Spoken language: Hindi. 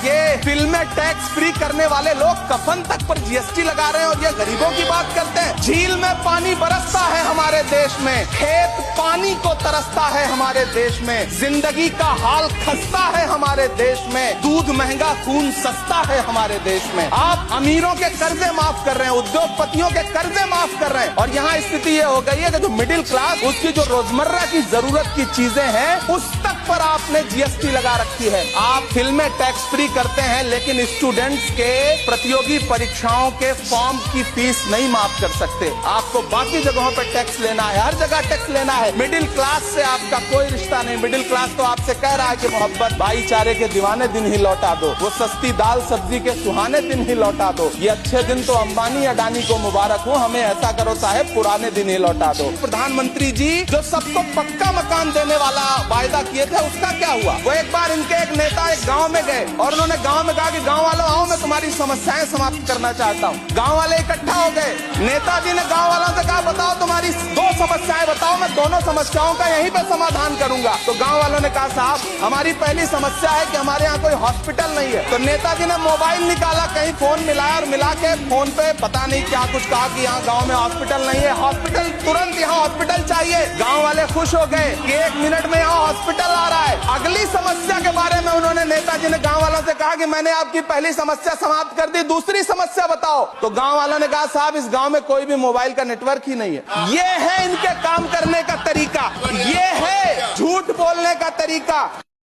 ये फिल्में टैक्स फ्री करने वाले लोग कफन तक पर जीएसटी लगा रहे हैं और ये गरीबों की बात करते हैं। झील में पानी बरसता है हमारे देश में, खेत पानी को तरसता है हमारे देश में, जिंदगी का हाल खस्ता है हमारे देश में, दूध महंगा खून सस्ता है हमारे देश में। आप अमीरों के कर्जे माफ कर रहे हैं, उद्योगपतियों के कर्जे माफ कर रहे हैं और यहाँ स्थिति ये हो गई है कि जो मिडिल क्लास, उसकी जो रोजमर्रा की जरूरत की चीजें हैं उस तक पर आपने जीएसटी लगा रखी है। आप फिल्में टैक्स फ्री करते हैं लेकिन स्टूडेंट्स के प्रतियोगी परीक्षाओं के फॉर्म की फीस नहीं माफ कर सकते। आपको बाकी जगहों पर टैक्स लेना है, हर जगह टैक्स लेना है। मिडिल क्लास से आपका कोई रिश्ता नहीं। मिडिल क्लास तो आपसे कह रहा है कि मोहब्बत भाईचारे के दीवाने दिन ही लौटा दो, वो सस्ती दाल सब्जी के सुहाने दिन ही लौटा दो। ये अच्छे दिन तो अंबानी अडानी को मुबारक हो, हमें ऐसा करो साहब पुराने दिन ही लौटा दो। प्रधानमंत्री जी जो सबको पक्का मकान देने वाला वायदा किए थे उसका क्या हुआ? वो एक बार इनके एक नेता एक गांव में गए और उन्होंने गांव में कहा कि गांव वालों आओ, मैं तुम्हारी समस्याएं समाप्त करना चाहता हूँ। गांव वाले इकट्ठा हो गए। नेताजी ने गांव वालों से कहा बताओ तुम्हारी दो समस्याएं बताओ, मैं दोनों समस्याओं का यहीं पे समाधान करूंगा। तो गांव वालों ने कहा साहब हमारी पहली समस्या है कि हमारे यहाँ कोई हॉस्पिटल नहीं है। तो नेताजी ने मोबाइल निकाला, कहीं फोन मिलाया और मिला के फोन पे पता नहीं क्या कुछ कहा कि यहाँ गाँव में हॉस्पिटल नहीं है, हॉस्पिटल तुरंत यहाँ हॉस्पिटल चाहिए। गाँव वाले खुश हो गए कि 1 मिनट में यहाँ हॉस्पिटल आ रहा है। अगली समस्या के बारे में उन्होंने नेताजी ने गांव वालों से कहा कि मैंने आपकी पहली समस्या समाप्त कर दी, दूसरी समस्या बताओ। तो गांव वालों ने कहा साहब इस गांव में कोई भी मोबाइल का नेटवर्क ही नहीं है। ये है इनके काम करने का तरीका, ये है झूठ बोलने का तरीका।